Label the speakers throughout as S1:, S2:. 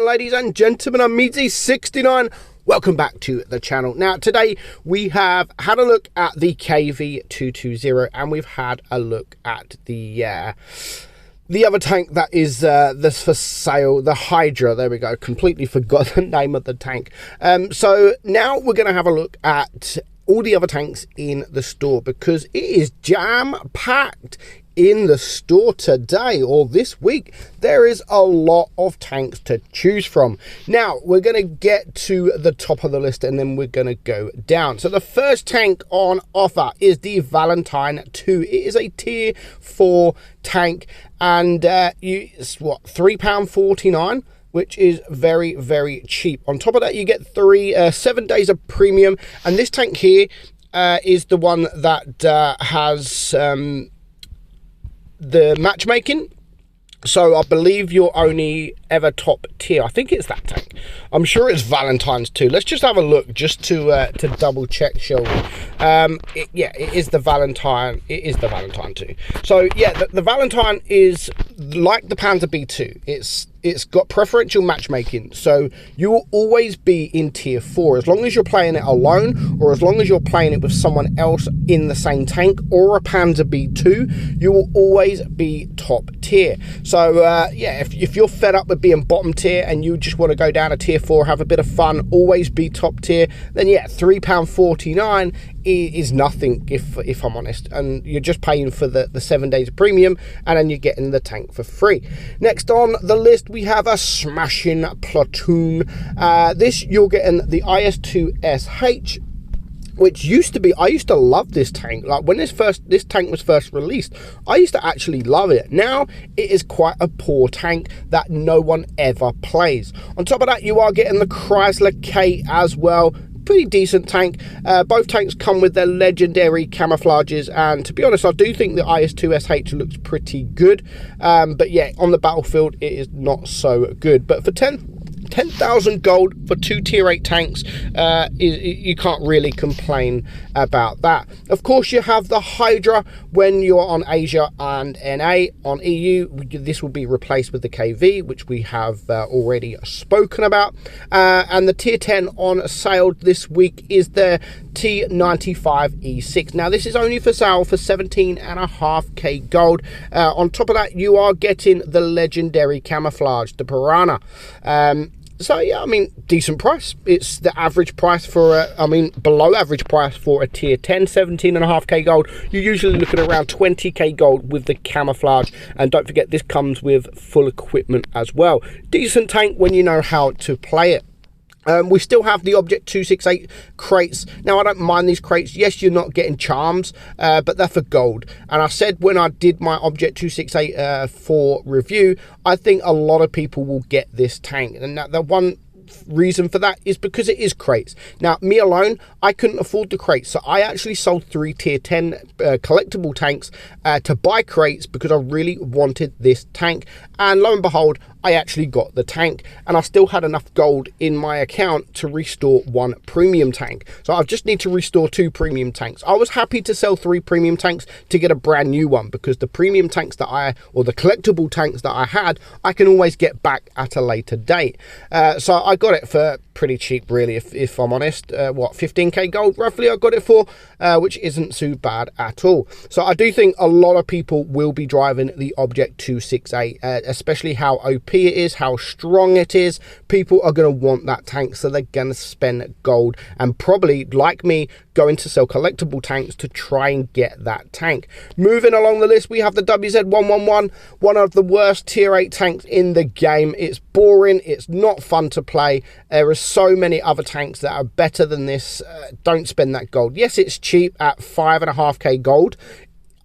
S1: Ladies and gentlemen, I'm meadsy69. Welcome back to the channel. Now, today we have had a look at the KV220 and we've had a look at the other tank that is this for sale, the Hydra. There we go. Completely forgot the name of the tank. So now we're going to have a look at all the other tanks in the store because it is jam-packed in the store today or this week. There is a lot of tanks to choose from. Now we're going to get to the top of the list and then we're going to go down. So the first tank on offer is the Valentine 2. It is a tier 4 tank and it's what, £3.49, which is very, very cheap. On top of that, you get 7 days of premium, and this tank here is the one that has the matchmaking. So I believe you're only ever top tier. I think it's that tank. I'm sure it's Valentine's 2. Let's just have a look just to double check, shall we? Yeah, it is the Valentine. It is the Valentine 2. So yeah, the Valentine is like the Panzer B2. It's got preferential matchmaking, so you will always be in tier 4 as long as you're playing it alone, or as long as you're playing it with someone else in the same tank or a Panzer B2. You will always be top tier. So yeah, if you're fed up with being bottom tier and you just want to go down to tier 4, have a bit of fun, always be top tier, then yeah, £3.49 is nothing, if I'm honest, and you're just paying for the 7 days of premium, and then you're getting the tank for free. Next on the list, we have a smashing platoon. This, you're getting the IS-2SH, which used to be, I used to love this tank. Like when this tank was first released, I used to actually love it. Now it is quite a poor tank that no one ever plays. On top of that, you are getting the Chrysler K as well. Pretty decent tank. Both tanks come with their legendary camouflages, and to be honest, I do think the IS-2SH looks pretty good, but yeah, on the battlefield it is not so good. But for 10,000 gold for 2 tier 8 tanks, you can't really complain about that. Of course, you have the Hydra when you're on Asia and NA. On EU, this will be replaced with the KV, which we have already spoken about. And the tier 10 on sale this week is the T95E6. Now, this is only for sale for 17.5k gold. On top of that, you are getting the legendary camouflage, the Piranha. So yeah, I mean, decent price. It's the average price for below average price for a tier 10, 17.5k gold. You're usually looking at around 20k gold with the camouflage, and don't forget this comes with full equipment as well. Decent tank when you know how to play it. We still have the Object 268 crates. Now, I don't mind these crates. Yes, you're not getting charms, but they're for gold. And I said when I did my Object 268 for review, I think a lot of people will get this tank. And the one reason for that is because it is crates. Now, me alone, I couldn't afford the crates, so I actually sold 3 tier 10 collectible tanks to buy crates because I really wanted this tank, and lo and behold, I actually got the tank, and I still had enough gold in my account to restore 1 premium tank. So I just need to restore 2 premium tanks. I was happy to sell 3 premium tanks to get a brand new one, because the premium tanks that or the collectible tanks that I had, I can always get back at a later date. So I got it for pretty cheap, really, if I'm honest. What, 15k gold roughly I got it for, which isn't too bad at all. So I do think a lot of people will be driving the Object 268, especially how OP it is, how strong it is. People are going to want that tank, so they're going to spend gold, and probably, like me, going to sell collectible tanks to try and get that tank. Moving along the list, we have the WZ111, one of the worst tier 8 tanks in the game. It's boring, it's not fun to play. There are so many other tanks that are better than this. Don't spend that gold. Yes, it's cheap at 5.5k gold.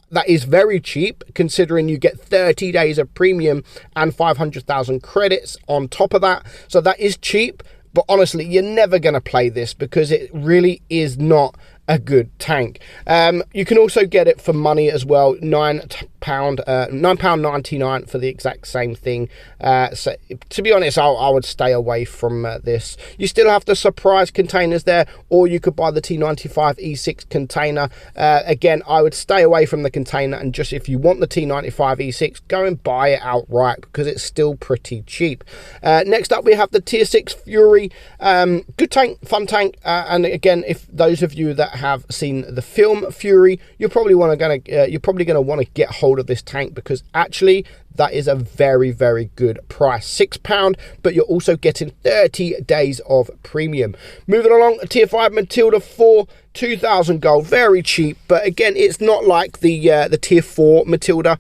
S1: That is very cheap, considering you get 30 days of premium and 500,000 credits on top of that. So that is cheap, but honestly, you're never going to play this because it really is not a good tank. You can also get it for money as well, £9.99 for the exact same thing. So to be honest, I would stay away from this. You still have the surprise containers there, or you could buy the T95 E6 container. Again, I would stay away from the container, and just if you want the T95 E6, go and buy it outright because it's still pretty cheap. Next up, we have the Tier 6 Fury. Good tank, fun tank, and again, if those of you that have seen the film Fury, you're probably going to want to get hold of this tank, because actually that is a very, very good price. £6, but you're also getting 30 days of premium. Moving along, Tier 5 Matilda 4, 2,000 gold, very cheap, but again, it's not like the Tier 4 Matilda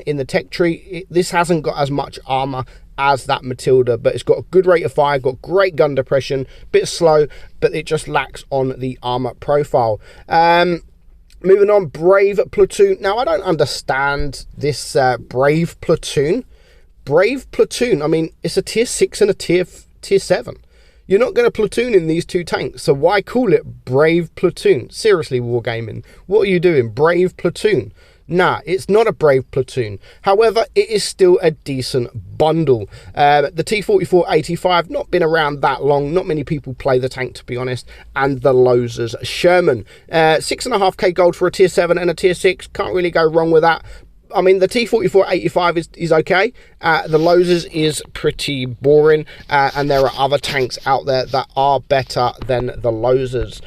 S1: in the tech tree. This hasn't got as much armor as that Matilda, but it's got a good rate of fire, got great gun depression, bit slow, but it just lacks on the armor profile. Moving on, Brave Platoon. Now, I don't understand this Brave Platoon. Brave Platoon, I mean, it's a Tier 6 and a Tier 7. You're not going to platoon in these two tanks, so why call it Brave Platoon? Seriously, Wargaming, what are you doing? Brave Platoon? Nah, it's not a Brave Platoon. However, it is still a decent bundle. The T44-85, not been around that long. Not many people play the tank, to be honest. And the Losers Sherman. 6.5k gold for a Tier 7 and a Tier 6. Can't really go wrong with that. I mean, the T44-85 is okay. The Losers is pretty boring, and there are other tanks out there that are better than the Losers.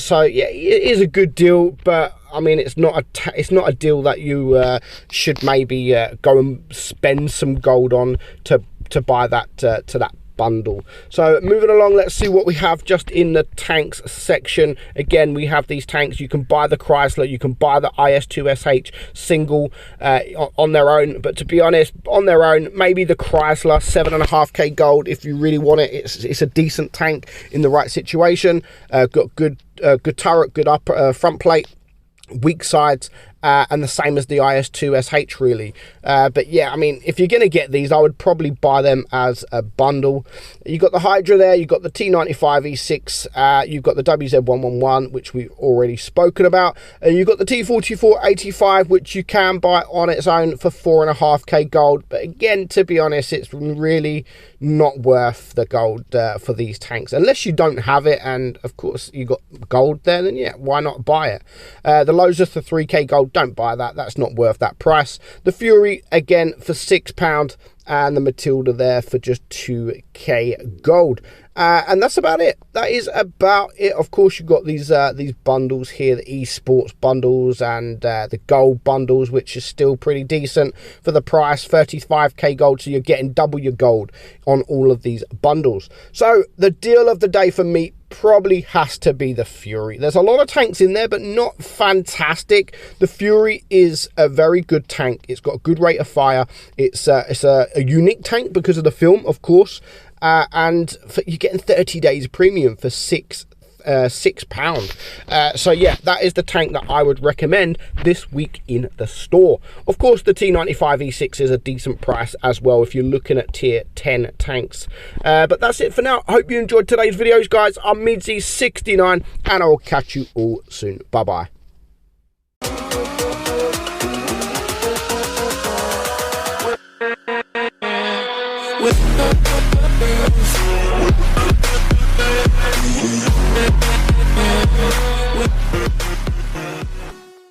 S1: So yeah, it is a good deal, but I mean, it's not a deal that you should maybe go and spend some gold on to buy that to that bundle. So moving along, let's see what we have just in the tanks section. Again, we have these tanks. You can buy the Chrysler, you can buy the IS-2SH single on their own, but to be honest, on their own, maybe the Chrysler, 7.5k gold if you really want it. It's a decent tank in the right situation. Got good turret, good upper front plate, weak sides, and the same as the IS-2SH really. But yeah, I mean, if you're going to get these, I would probably buy them as a bundle. You got the Hydra there, you got the T95 E6, you've got the WZ111, which we've already spoken about. You've got the T44-85, which you can buy on its own for 4.5k gold. But again, to be honest, it's really not worth the gold for these tanks, unless you don't have it, and of course you got gold there, then yeah, why not buy it? The Losers for 3k gold, don't buy that, that's not worth that price. The Fury again for £6, and the Matilda there for just 2k gold. And that's about it. That is about it. Of course, you've got these bundles here, the esports bundles and the gold bundles, which is still pretty decent for the price, 35k gold. So you're getting double your gold on all of these bundles. So the deal of the day for me probably has to be the Fury. There's a lot of tanks in there, but not fantastic. The Fury is a very good tank. It's got a good rate of fire. It's a unique tank because of the film, of course. And you're getting 30 days premium for £6. So yeah, that is the tank that I would recommend this week in the store. Of course, the T95 E6 is a decent price as well if you're looking at tier 10 tanks. But that's it for now. I hope you enjoyed today's videos, guys. I'm meadsy69, and I will catch you all soon. Bye bye. With